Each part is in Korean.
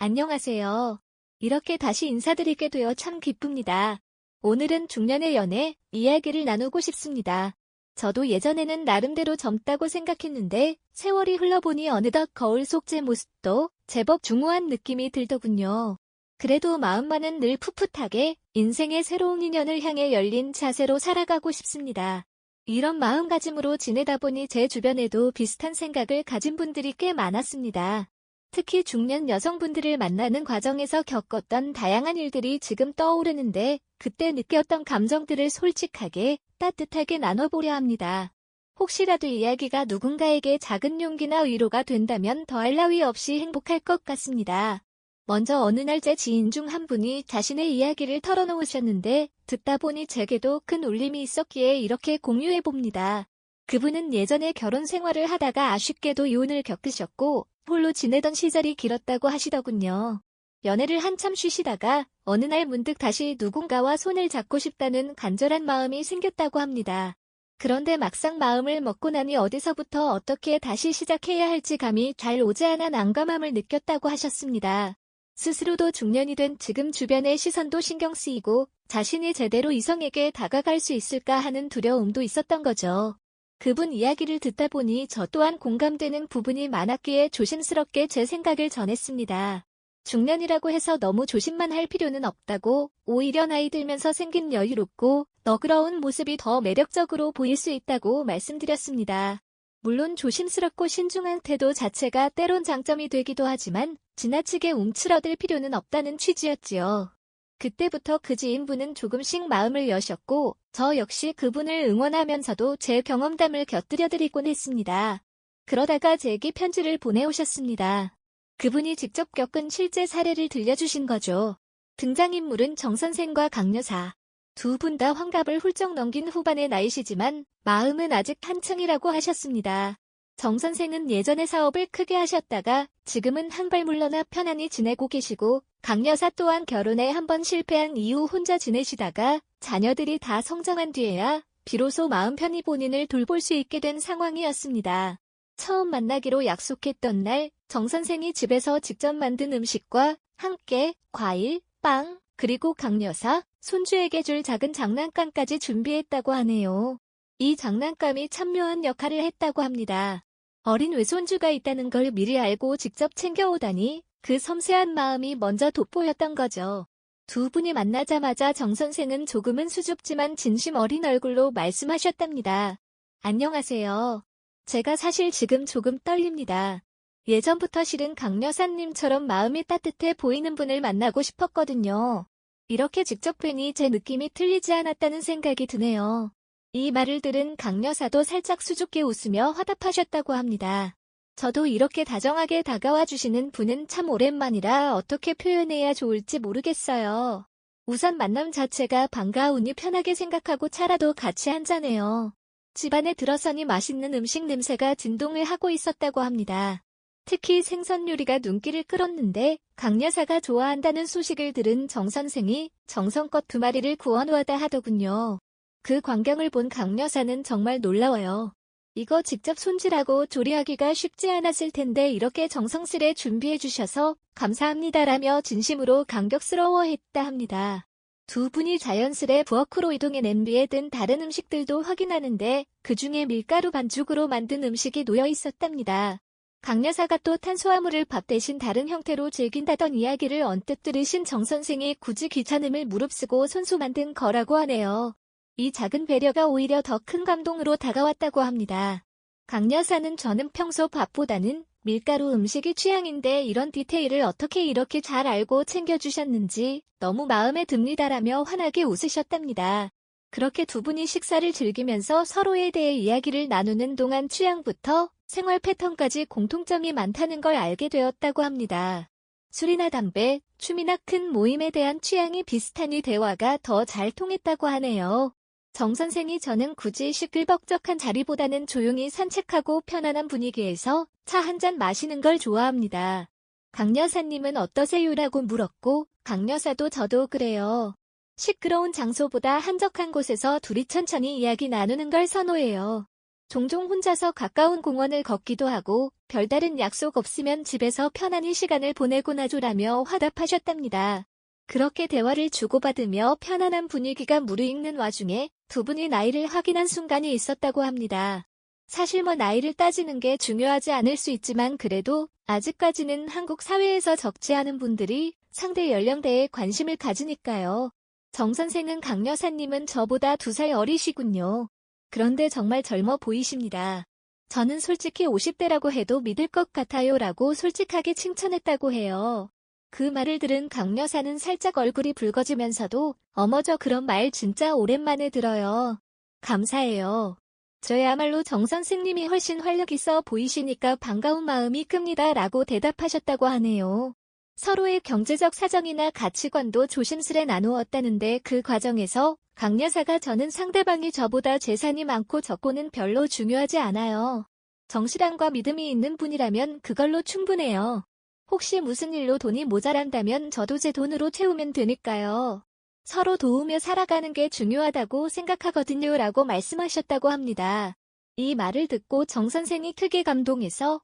안녕하세요. 이렇게 다시 인사드리게 되어 참 기쁩니다. 오늘은 중년의 연애 이야기를 나누고 싶습니다. 저도 예전에는 나름대로 젊다고 생각했는데 세월이 흘러보니 어느덧 거울 속 제 모습도 제법 중후한 느낌이 들더군요. 그래도 마음만은 늘 풋풋하게 인생의 새로운 인연을 향해 열린 자세로 살아가고 싶습니다. 이런 마음가짐으로 지내다 보니 제 주변에도 비슷한 생각을 가진 분들이 꽤 많았습니다. 특히 중년 여성분들을 만나는 과정에서 겪었던 다양한 일들이 지금 떠오르는데 그때 느꼈던 감정들을 솔직하게 따뜻하게 나눠보려 합니다. 혹시라도 이야기가 누군가에게 작은 용기나 위로가 된다면 더할 나위 없이 행복할 것 같습니다. 먼저 어느 날 제 지인 중 한 분이 자신의 이야기를 털어놓으셨는데 듣다 보니 제게도 큰 울림이 있었기에 이렇게 공유해봅니다. 그분은 예전에 결혼 생활을 하다가 아쉽게도 이혼을 겪으셨고 홀로 지내던 시절이 길었다고 하시더군요. 연애를 한참 쉬시다가 어느 날 문득 다시 누군가와 손을 잡고 싶다는 간절한 마음이 생겼다고 합니다. 그런데 막상 마음을 먹고 나니 어디서부터 어떻게 다시 시작해야 할지 감이 잘 오지 않아 난감함을 느꼈다고 하셨습니다. 스스로도 중년이 된 지금 주변의 시선도 신경 쓰이고 자신이 제대로 이성에게 다가갈 수 있을까 하는 두려움도 있었던 거죠. 그분 이야기를 듣다 보니 저 또한 공감되는 부분이 많았기에 조심스럽게 제 생각을 전했습니다. 중년이라고 해서 너무 조심만 할 필요는 없다고, 오히려 나이 들면서 생긴 여유롭고 너그러운 모습이 더 매력적으로 보일 수 있다고 말씀드렸습니다. 물론 조심스럽고 신중한 태도 자체가 때론 장점이 되기도 하지만 지나치게 움츠러들 필요는 없다는 취지였지요. 그때부터 그 지인분은 조금씩 마음을 여셨고 저 역시 그분을 응원하면서도 제 경험담을 곁들여드리곤 했습니다. 그러다가 제게 편지를 보내오셨습니다. 그분이 직접 겪은 실제 사례를 들려주신 거죠. 등장인물은 정 선생과 강 여사. 두 분 다 환갑을 훌쩍 넘긴 후반의 나이시지만 마음은 아직 한층이라고 하셨습니다. 정 선생은 예전에 사업을 크게 하셨다가 지금은 한 발 물러나 편안히 지내고 계시고 강 여사 또한 결혼에 한 번 실패한 이후 혼자 지내시다가 자녀들이 다 성장한 뒤에야 비로소 마음 편히 본인을 돌볼 수 있게 된 상황이었습니다. 처음 만나기로 약속했던 날 정 선생이 집에서 직접 만든 음식과 함께 과일, 빵, 그리고 강 여사, 손주에게 줄 작은 장난감까지 준비했다고 하네요. 이 장난감이 참 묘한 역할을 했다고 합니다. 어린 외손주가 있다는 걸 미리 알고 직접 챙겨오다니 그 섬세한 마음이 먼저 돋보였던 거죠. 두 분이 만나자마자 정 선생은 조금은 수줍지만 진심 어린 얼굴로 말씀하셨답니다. 안녕하세요. 제가 사실 지금 조금 떨립니다. 예전부터 실은 강 여사님처럼 마음이 따뜻해 보이는 분을 만나고 싶었거든요. 이렇게 직접 뵈니 제 느낌이 틀리지 않았다는 생각이 드네요. 이 말을 들은 강 여사도 살짝 수줍게 웃으며 화답하셨다고 합니다. 저도 이렇게 다정하게 다가와 주시는 분은 참 오랜만이라 어떻게 표현해야 좋을지 모르겠어요. 우선 만남 자체가 반가우니 편하게 생각하고 차라도 같이 한잔해요. 집안에 들어서니 맛있는 음식 냄새가 진동을 하고 있었다고 합니다. 특히 생선 요리가 눈길을 끌었는데 강 여사가 좋아한다는 소식을 들은 정 선생이 정성껏 2마리를 구워놓았다 하더군요. 그 광경을 본 강 여사는 정말 놀라워요. 이거 직접 손질하고 조리하기가 쉽지 않았을 텐데 이렇게 정성스레 준비해 주셔서 감사합니다라며 진심으로 감격스러워했다 합니다. 두 분이 자연스레 부엌으로 이동해 냄비에 든 다른 음식들도 확인하는데 그중에 밀가루 반죽으로 만든 음식이 놓여 있었답니다. 강 여사가 또 탄수화물을 밥 대신 다른 형태로 즐긴다던 이야기를 언뜻 들으신 정 선생이 굳이 귀찮음을 무릅쓰고 손수 만든 거라고 하네요. 이 작은 배려가 오히려 더 큰 감동으로 다가왔다고 합니다. 강 여사는 저는 평소 밥보다는 밀가루 음식이 취향인데 이런 디테일을 어떻게 이렇게 잘 알고 챙겨주셨는지 너무 마음에 듭니다라며 환하게 웃으셨답니다. 그렇게 두 분이 식사를 즐기면서 서로에 대해 이야기를 나누는 동안 취향부터 생활 패턴까지 공통점이 많다는 걸 알게 되었다고 합니다. 술이나 담배, 춤이나 큰 모임에 대한 취향이 비슷하니 대화가 더 잘 통했다고 하네요. 정 선생이 저는 굳이 시끌벅적한 자리보다는 조용히 산책하고 편안한 분위기에서 차 한 잔 마시는 걸 좋아합니다. 강 여사님은 어떠세요라고 물었고 강 여사도 저도 그래요. 시끄러운 장소보다 한적한 곳에서 둘이 천천히 이야기 나누는 걸 선호해요. 종종 혼자서 가까운 공원을 걷기도 하고 별다른 약속 없으면 집에서 편안히 시간을 보내곤 하죠라며 화답하셨답니다. 그렇게 대화를 주고받으며 편안한 분위기가 무르익는 와중에 두 분이 나이를 확인한 순간이 있었다고 합니다. 사실 나이를 따지는 게 중요하지 않을 수 있지만 그래도 아직까지는 한국 사회에서 적지 않은 분들이 상대 연령대에 관심을 가지니까요. 정 선생은 강 여사님은 저보다 2살 어리시군요. 그런데 정말 젊어 보이십니다. 저는 솔직히 50대라고 해도 믿을 것 같아요 라고 솔직하게 칭찬했다고 해요. 그 말을 들은 강 여사는 살짝 얼굴이 붉어지면서도 어머 저 그런 말 진짜 오랜만에 들어요. 감사해요. 저야말로 정 선생님이 훨씬 활력 있어 보이시니까 반가운 마음이 큽니다 라고 대답하셨다고 하네요. 서로의 경제적 사정이나 가치관도 조심스레 나누었다는데 그 과정에서 강 여사가 저는 상대방이 저보다 재산이 많고 적고는 별로 중요하지 않아요. 정실함과 믿음이 있는 분이라면 그걸로 충분해요. 혹시 무슨 일로 돈이 모자란다면 저도 제 돈으로 채우면 되니까요. 서로 도우며 살아가는 게 중요하다고 생각하거든요 라고 말씀하셨다고 합니다. 이 말을 듣고 정 선생이 크게 감동해서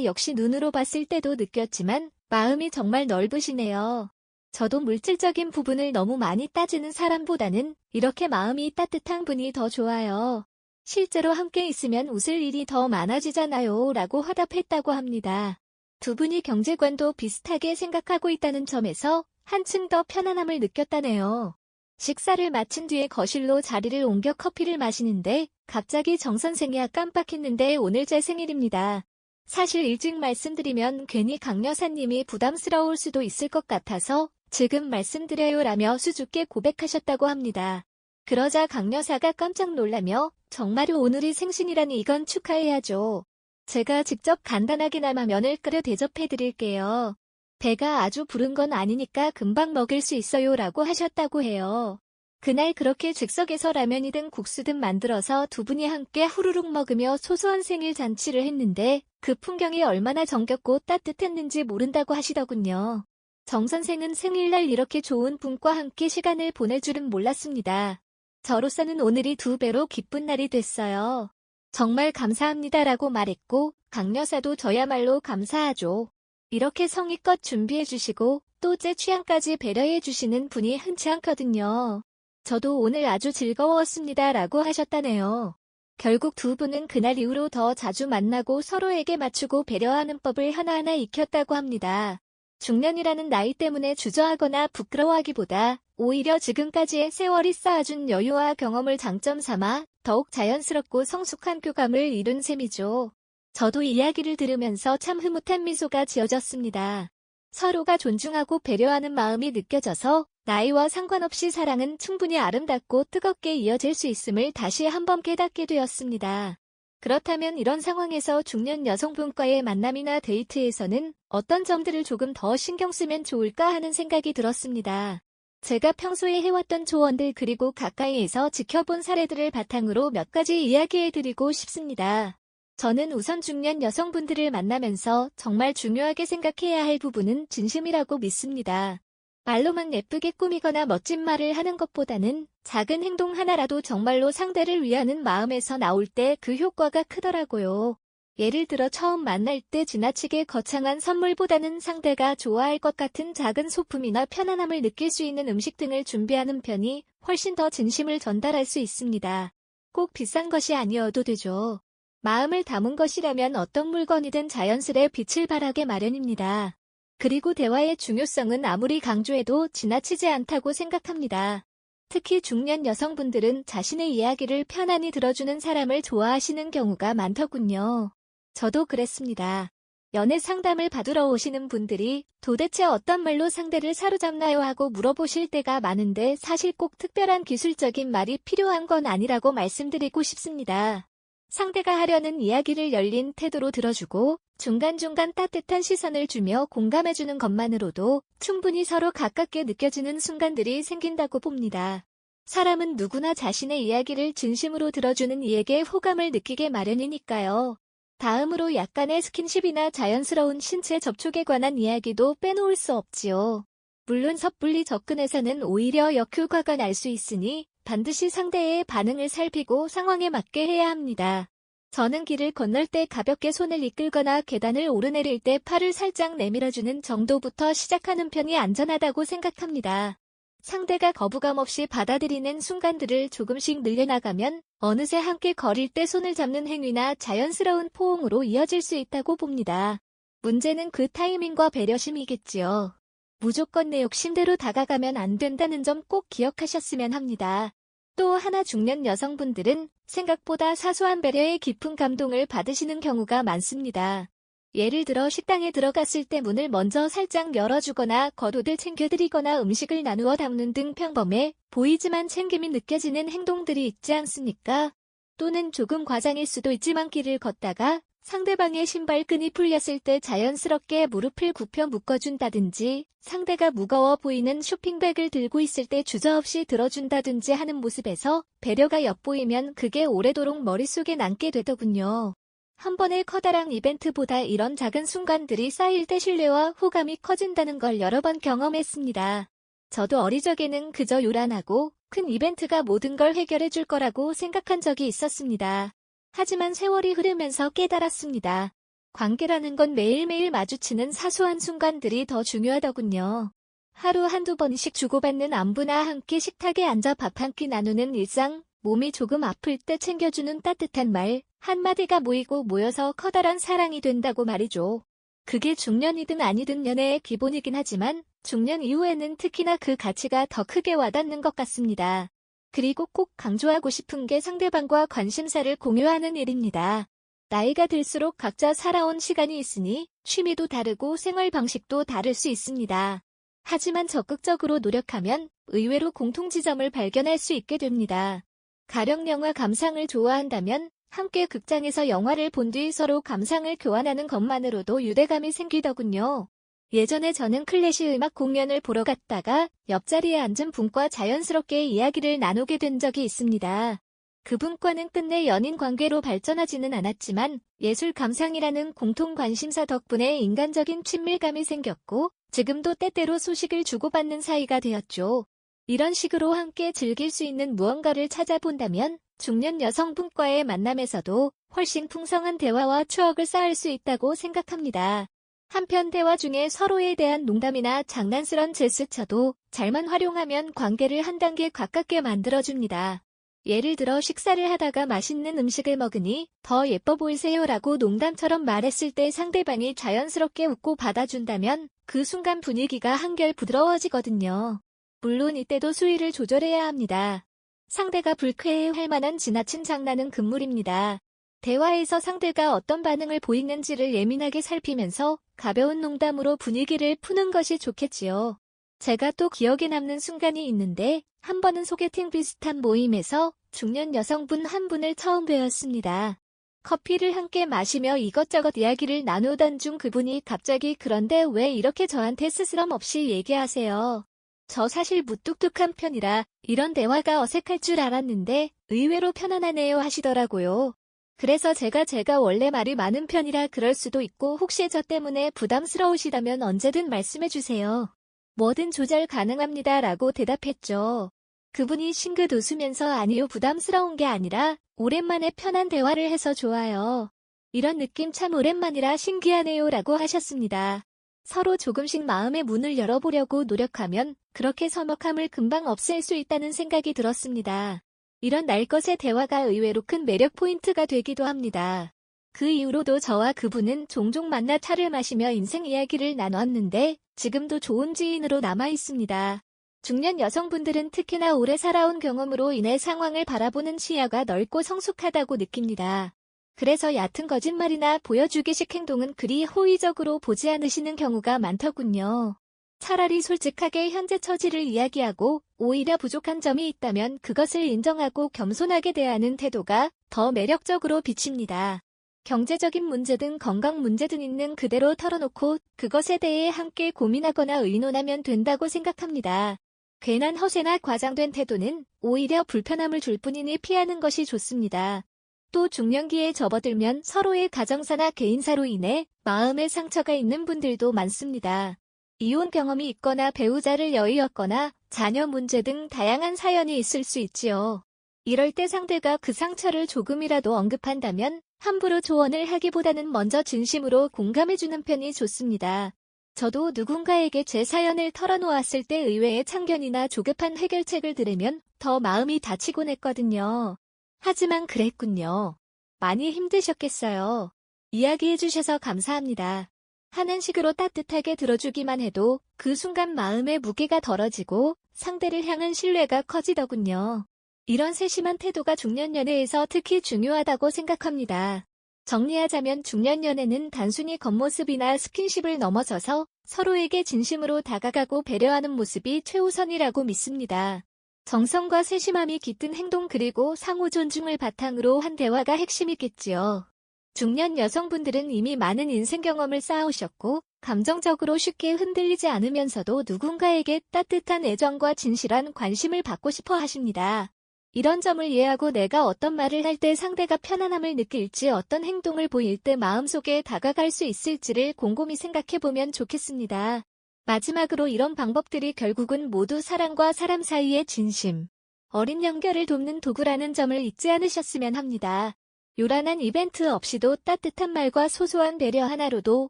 역시 눈으로 봤을 때도 느꼈지만 마음이 정말 넓으시네요. 저도 물질적인 부분을 너무 많이 따지는 사람보다는 이렇게 마음이 따뜻한 분이 더 좋아요. 실제로 함께 있으면 웃을 일이 더 많아지잖아요 라고 화답했다고 합니다. 두 분이 경제관도 비슷하게 생각하고 있다는 점에서 한층 더 편안함을 느꼈다네요. 식사를 마친 뒤에 거실로 자리를 옮겨 커피를 마시는데 갑자기 정 선생이 깜빡했는데 오늘 제 생일입니다. 사실 일찍 말씀드리면 괜히 강 여사님이 부담스러울 수도 있을 것 같아서 지금 말씀드려요 라며 수줍게 고백하셨다고 합니다. 그러자 강 여사가 깜짝 놀라며 정말로 오늘이 생신이라니 이건 축하해야죠. 제가 직접 간단하게나마 면을 끓여 대접해드릴게요. 배가 아주 부른 건 아니니까 금방 먹을 수 있어요 라고 하셨다고 해요. 그날 그렇게 즉석에서 라면이든 국수든 만들어서 두 분이 함께 후루룩 먹으며 소소한 생일 잔치를 했는데 그 풍경이 얼마나 정겹고 따뜻했는지 모른다고 하시더군요. 정 선생은 생일날 이렇게 좋은 분과 함께 시간을 보낼 줄은 몰랐습니다. 저로서는 오늘이 2배로 기쁜 날이 됐어요. 정말 감사합니다라고 말했고 강 여사도 저야말로 감사하죠. 이렇게 성의껏 준비해주시고 또 제 취향까지 배려해주시는 분이 흔치 않거든요. 저도 오늘 아주 즐거웠습니다 라고 하셨다네요. 결국 두 분은 그날 이후로 더 자주 만나고 서로에게 맞추고 배려하는 법을 하나하나 익혔다고 합니다. 중년이라는 나이 때문에 주저하거나 부끄러워하기보다 오히려 지금까지의 세월이 쌓아준 여유와 경험을 장점 삼아 더욱 자연스럽고 성숙한 교감을 이룬 셈이죠. 저도 이야기를 들으면서 참 흐뭇한 미소가 지어졌습니다. 서로가 존중하고 배려하는 마음이 느껴져서 나이와 상관없이 사랑은 충분히 아름답고 뜨겁게 이어질 수 있음을 다시 한번 깨닫게 되었습니다. 그렇다면 이런 상황에서 중년 여성분과의 만남이나 데이트에서는 어떤 점들을 조금 더 신경 쓰면 좋을까 하는 생각이 들었습니다. 제가 평소에 해왔던 조언들 그리고 가까이에서 지켜본 사례들을 바탕으로 몇 가지 이야기해드리고 싶습니다. 저는 우선 중년 여성분들을 만나면서 정말 중요하게 생각해야 할 부분은 진심이라고 믿습니다. 말로만 예쁘게 꾸미거나 멋진 말을 하는 것보다는 작은 행동 하나라도 정말로 상대를 위하는 마음에서 나올 때 그 효과가 크더라고요. 예를 들어 처음 만날 때 지나치게 거창한 선물보다는 상대가 좋아할 것 같은 작은 소품이나 편안함을 느낄 수 있는 음식 등을 준비하는 편이 훨씬 더 진심을 전달할 수 있습니다. 꼭 비싼 것이 아니어도 되죠. 마음을 담은 것이라면 어떤 물건이든 자연스레 빛을 발하게 마련입니다. 그리고 대화의 중요성은 아무리 강조해도 지나치지 않다고 생각합니다. 특히 중년 여성분들은 자신의 이야기를 편안히 들어주는 사람을 좋아하시는 경우가 많더군요. 저도 그랬습니다. 연애 상담을 받으러 오시는 분들이 도대체 어떤 말로 상대를 사로잡나요 하고 물어보실 때가 많은데 사실 꼭 특별한 기술적인 말이 필요한 건 아니라고 말씀드리고 싶습니다. 상대가 하려는 이야기를 열린 태도로 들어주고 중간중간 따뜻한 시선을 주며 공감해주는 것만으로도 충분히 서로 가깝게 느껴지는 순간들이 생긴다고 봅니다. 사람은 누구나 자신의 이야기를 진심으로 들어주는 이에게 호감을 느끼게 마련이니까요. 다음으로 약간의 스킨십이나 자연스러운 신체 접촉에 관한 이야기도 빼놓을 수 없지요. 물론 섣불리 접근해서는 오히려 역효과가 날 수 있으니 반드시 상대의 반응을 살피고 상황에 맞게 해야 합니다. 저는 길을 건널 때 가볍게 손을 이끌거나 계단을 오르내릴 때 팔을 살짝 내밀어주는 정도부터 시작하는 편이 안전하다고 생각합니다. 상대가 거부감 없이 받아들이는 순간들을 조금씩 늘려나가면 어느새 함께 걸을 때 손을 잡는 행위나 자연스러운 포옹으로 이어질 수 있다고 봅니다. 문제는 그 타이밍과 배려심이겠지요. 무조건 내 욕심대로 다가가면 안 된다는 점 꼭 기억하셨으면 합니다. 또 하나 중년 여성분들은 생각보다 사소한 배려에 깊은 감동을 받으시는 경우가 많습니다. 예를 들어 식당에 들어갔을 때 문을 먼저 살짝 열어주거나 겉옷을 챙겨드리거나 음식을 나누어 담는 등 평범해 보이지만 챙김이 느껴지는 행동들이 있지 않습니까? 또는 조금 과장일 수도 있지만 길을 걷다가 상대방의 신발끈이 풀렸을 때 자연스럽게 무릎을 굽혀 묶어준다든지 상대가 무거워 보이는 쇼핑백을 들고 있을 때 주저없이 들어준다든지 하는 모습에서 배려가 엿보이면 그게 오래도록 머릿속에 남게 되더군요. 한 번의 커다란 이벤트보다 이런 작은 순간들이 쌓일 때 신뢰와 호감이 커진다는 걸 여러 번 경험했습니다. 저도 어리적에는 그저 요란하고 큰 이벤트가 모든 걸 해결해 줄 거라고 생각한 적이 있었습니다. 하지만 세월이 흐르면서 깨달았습니다. 관계라는 건 매일매일 마주치는 사소한 순간들이 더 중요하더군요. 하루 한두 번씩 주고받는 안부나 함께 식탁에 앉아 밥 한 끼 나누는 일상, 몸이 조금 아플 때 챙겨주는 따뜻한 말, 한마디가 모이고 모여서 커다란 사랑이 된다고 말이죠. 그게 중년이든 아니든 연애의 기본이긴 하지만 중년 이후에는 특히나 그 가치가 더 크게 와닿는 것 같습니다. 그리고 꼭 강조하고 싶은 게 상대방과 관심사를 공유하는 일입니다. 나이가 들수록 각자 살아온 시간이 있으니 취미도 다르고 생활 방식도 다를 수 있습니다. 하지만 적극적으로 노력하면 의외로 공통지점을 발견할 수 있게 됩니다. 가령 영화 감상을 좋아한다면 함께 극장에서 영화를 본 뒤 서로 감상을 교환하는 것만으로도 유대감이 생기더군요. 예전에 저는 클래식 음악 공연을 보러 갔다가 옆자리에 앉은 분과 자연스럽게 이야기를 나누게 된 적이 있습니다. 그분과는 끝내 연인 관계로 발전하지는 않았지만 예술 감상이라는 공통 관심사 덕분에 인간적인 친밀감이 생겼고 지금도 때때로 소식을 주고받는 사이가 되었죠. 이런 식으로 함께 즐길 수 있는 무언가를 찾아본다면 중년 여성분과의 만남에서도 훨씬 풍성한 대화와 추억을 쌓을 수 있다고 생각합니다. 한편 대화 중에 서로에 대한 농담이나 장난스런 제스처도 잘만 활용하면 관계를 한 단계 가깝게 만들어줍니다. 예를 들어 식사를 하다가 맛있는 음식을 먹으니 더 예뻐 보이세요라고 농담처럼 말했을 때 상대방이 자연스럽게 웃고 받아준다면 그 순간 분위기가 한결 부드러워지거든요. 물론 이때도 수위를 조절해야 합니다. 상대가 불쾌해할 만한 지나친 장난은 금물입니다. 대화에서 상대가 어떤 반응을 보이는지를 예민하게 살피면서 가벼운 농담으로 분위기를 푸는 것이 좋겠지요. 제가 또 기억에 남는 순간이 있는데 한 번은 소개팅 비슷한 모임에서 중년 여성분 한 분을 처음 뵈었습니다. 커피를 함께 마시며 이것저것 이야기를 나누던 중 그분이 갑자기 "그런데 왜 이렇게 저한테 스스럼 없이 얘기하세요? 저 사실 무뚝뚝한 편이라 이런 대화가 어색할 줄 알았는데 의외로 편안하네요" 하시더라고요. 그래서 제가 원래 말이 많은 편이라 그럴 수도 있고 혹시 저 때문에 부담스러우시다면 언제든 말씀해주세요. 뭐든 조절 가능합니다 라고 대답했죠. 그분이 싱긋 웃으면서 "아니요, 부담스러운 게 아니라 오랜만에 편한 대화를 해서 좋아요. 이런 느낌 참 오랜만이라 신기하네요 라고 하셨습니다. 서로 조금씩 마음의 문을 열어보려고 노력하면 그렇게 서먹함을 금방 없앨 수 있다는 생각이 들었습니다. 이런 날것의 대화가 의외로 큰 매력 포인트가 되기도 합니다. 그 이후로도 저와 그분은 종종 만나 차를 마시며 인생 이야기를 나눴는데 지금도 좋은 지인으로 남아 있습니다. 중년 여성분들은 특히나 오래 살아온 경험으로 인해 상황을 바라보는 시야가 넓고 성숙하다고 느낍니다. 그래서 얕은 거짓말이나 보여주기식 행동은 그리 호의적으로 보지 않으시는 경우가 많더군요. 차라리 솔직하게 현재 처지를 이야기하고 오히려 부족한 점이 있다면 그것을 인정하고 겸손하게 대하는 태도가 더 매력적으로 비칩니다. 경제적인 문제든 건강 문제든 있는 그대로 털어놓고 그것에 대해 함께 고민하거나 의논하면 된다고 생각합니다. 괜한 허세나 과장된 태도는 오히려 불편함을 줄 뿐이니 피하는 것이 좋습니다. 또 중년기에 접어들면 서로의 가정사나 개인사로 인해 마음의 상처가 있는 분들도 많습니다. 이혼 경험이 있거나 배우자를 여의었거나 자녀 문제 등 다양한 사연이 있을 수 있지요. 이럴 때 상대가 그 상처를 조금이라도 언급한다면 함부로 조언을 하기보다는 먼저 진심으로 공감해주는 편이 좋습니다. 저도 누군가에게 제 사연을 털어놓았을 때 의외의 참견이나 조급한 해결책을 들으면 더 마음이 다치곤 했거든요. 하지만 그랬군요. 많이 힘드셨겠어요. 이야기해주셔서 감사합니다. 하는 식으로 따뜻하게 들어주기만 해도 그 순간 마음의 무게가 덜어지고 상대를 향한 신뢰가 커지더군요. 이런 세심한 태도가 중년연애에서 특히 중요하다고 생각합니다. 정리하자면 중년연애는 단순히 겉모습이나 스킨십을 넘어서서 서로에게 진심으로 다가가고 배려하는 모습이 최우선이라고 믿습니다. 정성과 세심함이 깃든 행동 그리고 상호 존중을 바탕으로 한 대화가 핵심이겠지요. 중년 여성분들은 이미 많은 인생 경험을 쌓아오셨고 감정적으로 쉽게 흔들리지 않으면서도 누군가에게 따뜻한 애정과 진실한 관심을 받고 싶어 하십니다. 이런 점을 이해하고 내가 어떤 말을 할 때 상대가 편안함을 느낄지 어떤 행동을 보일 때 마음속에 다가갈 수 있을지를 곰곰이 생각해보면 좋겠습니다. 마지막으로 이런 방법들이 결국은 모두 사람과 사람 사이의 진심, 어린 연결을 돕는 도구라는 점을 잊지 않으셨으면 합니다. 요란한 이벤트 없이도 따뜻한 말과 소소한 배려 하나로도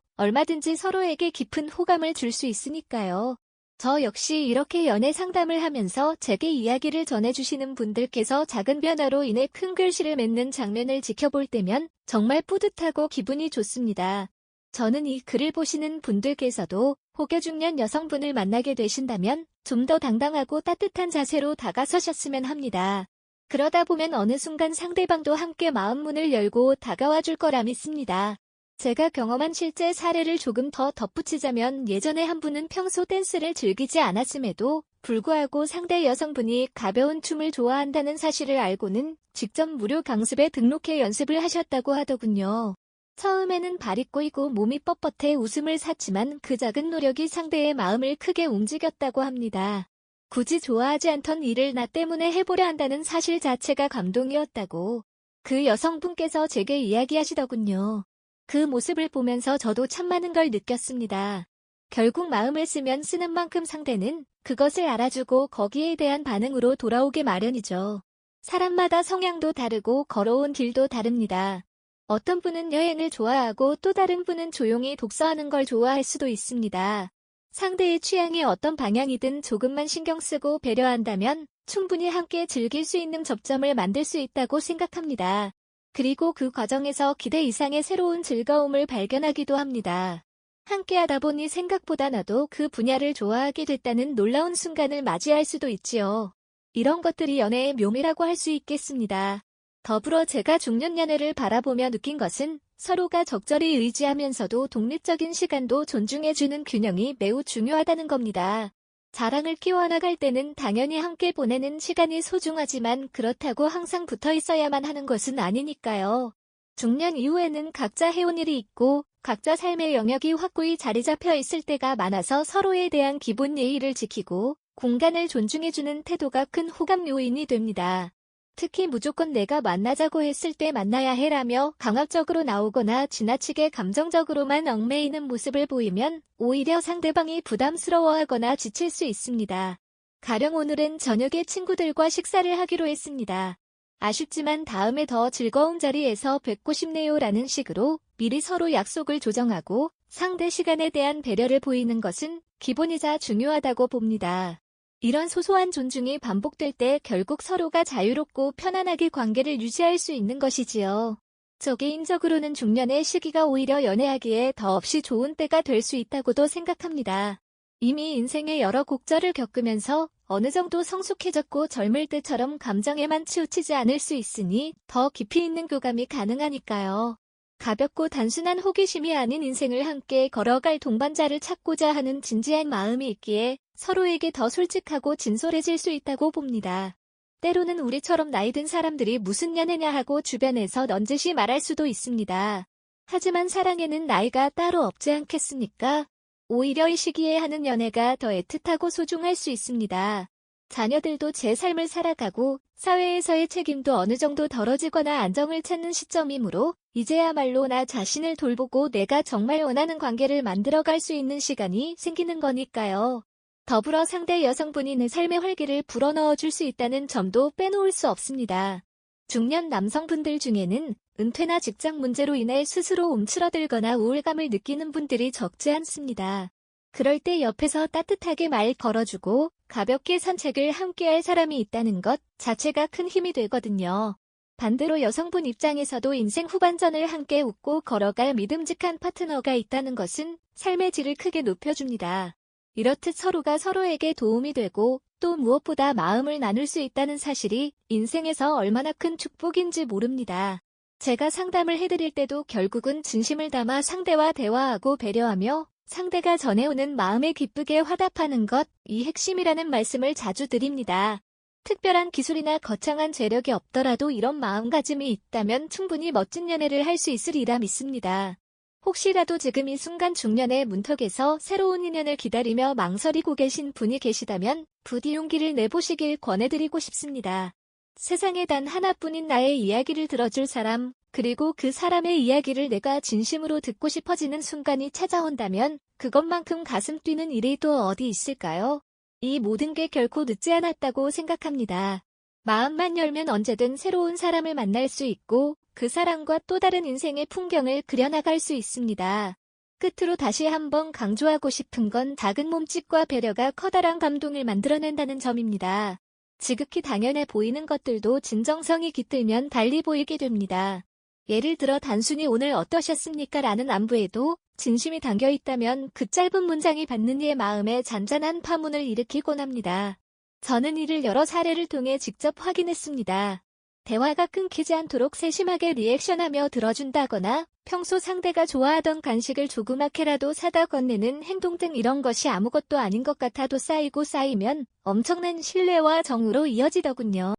얼마든지 서로에게 깊은 호감을 줄 수 있으니까요. 저 역시 이렇게 연애 상담을 하면서 제게 이야기를 전해주시는 분들께서 작은 변화로 인해 큰 글씨를 맺는 장면을 지켜볼 때면 정말 뿌듯하고 기분이 좋습니다. 저는 이 글을 보시는 분들께서도 혹여 중년 여성분을 만나게 되신다면 좀 더 당당하고 따뜻한 자세로 다가서셨으면 합니다. 그러다 보면 어느 순간 상대방도 함께 마음문을 열고 다가와 줄 거라 믿습니다. 제가 경험한 실제 사례를 조금 더 덧붙이자면 예전에 한 분은 평소 댄스를 즐기지 않았음에도 불구하고 상대 여성분이 가벼운 춤을 좋아한다는 사실을 알고는 직접 무료 강습에 등록해 연습을 하셨다고 하더군요. 처음에는 발이 꼬이고 몸이 뻣뻣해 웃음을 샀지만 그 작은 노력이 상대의 마음을 크게 움직였다고 합니다. 굳이 좋아하지 않던 일을 나 때문에 해보려 한다는 사실 자체가 감동이었다고 그 여성분께서 제게 이야기하시더군요. 그 모습을 보면서 저도 참 많은 걸 느꼈습니다. 결국 마음을 쓰면 쓰는 만큼 상대는 그것을 알아주고 거기에 대한 반응으로 돌아오게 마련이죠. 사람마다 성향도 다르고 걸어온 길도 다릅니다. 어떤 분은 여행을 좋아하고 또 다른 분은 조용히 독서하는 걸 좋아할 수도 있습니다. 상대의 취향이 어떤 방향이든 조금만 신경 쓰고 배려한다면 충분히 함께 즐길 수 있는 접점을 만들 수 있다고 생각합니다. 그리고 그 과정에서 기대 이상의 새로운 즐거움을 발견하기도 합니다. 함께하다 보니 생각보다 나도 그 분야를 좋아하게 됐다는 놀라운 순간을 맞이할 수도 있지요. 이런 것들이 연애의 묘미라고 할 수 있겠습니다. 더불어 제가 중년연애를 바라보며 느낀 것은 서로가 적절히 의지하면서도 독립적인 시간도 존중해주는 균형이 매우 중요하다는 겁니다. 자랑을 키워나갈 때는 당연히 함께 보내는 시간이 소중하지만 그렇다고 항상 붙어 있어야만 하는 것은 아니니까요. 중년 이후에는 각자 해온 일이 있고 각자 삶의 영역이 확고히 자리 잡혀 있을 때가 많아서 서로에 대한 기본 예의를 지키고 공간을 존중해주는 태도가 큰 호감 요인이 됩니다. 특히 무조건 내가 만나자고 했을 때 만나야 해라며 강압적으로 나오거나 지나치게 감정적으로만 얽매이는 모습을 보이면 오히려 상대방이 부담스러워하거나 지칠 수 있습니다. 가령 오늘은 저녁에 친구들과 식사를 하기로 했습니다. 아쉽지만 다음에 더 즐거운 자리에서 뵙고 싶네요 라는 식으로 미리 서로 약속을 조정하고 상대 시간에 대한 배려를 보이는 것은 기본이자 중요하다고 봅니다. 이런 소소한 존중이 반복될 때 결국 서로가 자유롭고 편안하게 관계를 유지할 수 있는 것이지요. 저 개인적으로는 중년의 시기가 오히려 연애하기에 더없이 좋은 때가 될 수 있다고도 생각합니다. 이미 인생의 여러 곡절을 겪으면서 어느 정도 성숙해졌고 젊을 때처럼 감정에만 치우치지 않을 수 있으니 더 깊이 있는 교감이 가능하니까요. 가볍고 단순한 호기심이 아닌 인생을 함께 걸어갈 동반자를 찾고자 하는 진지한 마음이 있기에 서로에게 더 솔직하고 진솔해질 수 있다고 봅니다. 때로는 우리처럼 나이 든 사람들이 무슨 연애냐 하고 주변에서 넌지시 말할 수도 있습니다. 하지만 사랑에는 나이가 따로 없지 않겠습니까? 오히려 이 시기에 하는 연애가 더 애틋하고 소중할 수 있습니다. 자녀들도 제 삶을 살아가고 사회에서의 책임도 어느 정도 덜어지거나 안정을 찾는 시점이므로 이제야말로 나 자신을 돌보고 내가 정말 원하는 관계를 만들어갈 수 있는 시간이 생기는 거니까요. 더불어 상대 여성분이 내 삶의 활기를 불어넣어 줄 수 있다는 점도 빼놓을 수 없습니다. 중년 남성분들 중에는 은퇴나 직장 문제로 인해 스스로 움츠러들거나 우울감을 느끼는 분들이 적지 않습니다. 그럴 때 옆에서 따뜻하게 말 걸어주고 가볍게 산책을 함께할 사람이 있다는 것 자체가 큰 힘이 되거든요. 반대로 여성분 입장에서도 인생 후반전을 함께 웃고 걸어갈 믿음직한 파트너가 있다는 것은 삶의 질을 크게 높여줍니다. 이렇듯 서로가 서로에게 도움이 되고 또 무엇보다 마음을 나눌 수 있다는 사실이 인생에서 얼마나 큰 축복인지 모릅니다. 제가 상담을 해드릴 때도 결국은 진심을 담아 상대와 대화하고 배려하며 상대가 전해오는 마음에 기쁘게 화답하는 것, 이 핵심이라는 말씀을 자주 드립니다. 특별한 기술이나 거창한 재력이 없더라도 이런 마음가짐이 있다면 충분히 멋진 연애를 할 수 있으리라 믿습니다. 혹시라도 지금 이 순간 중년의 문턱에서 새로운 인연을 기다리며 망설이고 계신 분이 계시다면 부디 용기를 내보시길 권해드리고 싶습니다. 세상에 단 하나뿐인 나의 이야기를 들어줄 사람, 그리고 그 사람의 이야기를 내가 진심으로 듣고 싶어지는 순간이 찾아온다면 그것만큼 가슴 뛰는 일이 또 어디 있을까요? 이 모든 게 결코 늦지 않았다고 생각합니다. 마음만 열면 언제든 새로운 사람을 만날 수 있고 그 사람과 또 다른 인생의 풍경을 그려나갈 수 있습니다. 끝으로 다시 한번 강조하고 싶은 건 작은 몸짓과 배려가 커다란 감동을 만들어낸다는 점입니다. 지극히 당연해 보이는 것들도 진정성이 깃들면 달리 보이게 됩니다. 예를 들어 단순히 오늘 어떠셨습니까? 라는 안부에도 진심이 담겨 있다면 그 짧은 문장이 받는 이의 마음에 잔잔한 파문을 일으키곤 합니다. 저는 이를 여러 사례를 통해 직접 확인했습니다. 대화가 끊기지 않도록 세심하게 리액션하며 들어준다거나 평소 상대가 좋아하던 간식을 조그맣게라도 사다 건네는 행동 등 이런 것이 아무것도 아닌 것 같아도 쌓이고 쌓이면 엄청난 신뢰와 정으로 이어지더군요.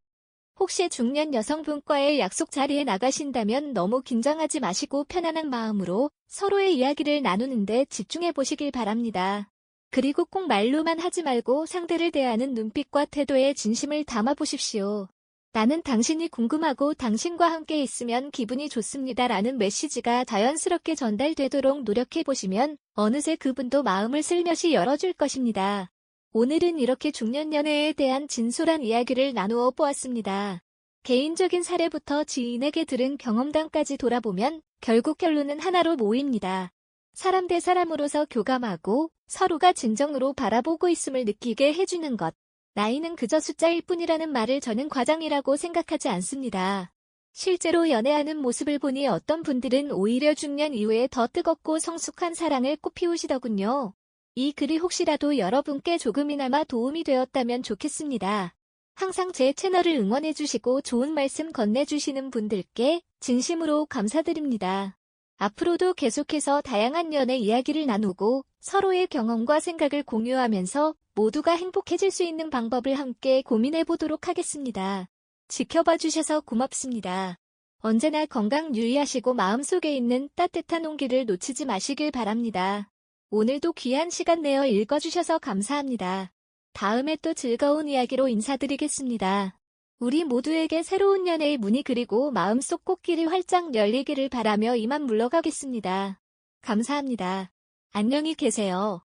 혹시 중년 여성분과의 약속 자리에 나가신다면 너무 긴장하지 마시고 편안한 마음으로 서로의 이야기를 나누는데 집중해 보시길 바랍니다. 그리고 꼭 말로만 하지 말고 상대를 대하는 눈빛과 태도에 진심을 담아 보십시오. 나는 당신이 궁금하고 당신과 함께 있으면 기분이 좋습니다. 라는 메시지가 자연스럽게 전달되도록 노력해 보시면 어느새 그분도 마음을 슬며시 열어줄 것입니다. 오늘은 이렇게 중년 연애에 대한 진솔한 이야기를 나누어 보았습니다. 개인적인 사례부터 지인에게 들은 경험담까지 돌아보면 결국 결론은 하나로 모입니다. 사람 대 사람으로서 교감하고 서로가 진정으로 바라보고 있음을 느끼게 해주는 것. 나이는 그저 숫자일 뿐이라는 말을 저는 과장이라고 생각하지 않습니다. 실제로 연애하는 모습을 보니 어떤 분들은 오히려 중년 이후에 더 뜨겁고 성숙한 사랑을 꽃피우시더군요. 이 글이 혹시라도 여러분께 조금이나마 도움이 되었다면 좋겠습니다. 항상 제 채널을 응원해주시고 좋은 말씀 건네주시는 분들께 진심으로 감사드립니다. 앞으로도 계속해서 다양한 연애 이야기를 나누고 서로의 경험과 생각을 공유하면서 모두가 행복해질 수 있는 방법을 함께 고민해보도록 하겠습니다. 지켜봐 주셔서 고맙습니다. 언제나 건강 유의하시고 마음속에 있는 따뜻한 온기를 놓치지 마시길 바랍니다. 오늘도 귀한 시간 내어 읽어주셔서 감사합니다. 다음에 또 즐거운 이야기로 인사드리겠습니다. 우리 모두에게 새로운 연애의 문이 그리고 마음속 꽃길이 활짝 열리기를 바라며 이만 물러가겠습니다. 감사합니다. 안녕히 계세요.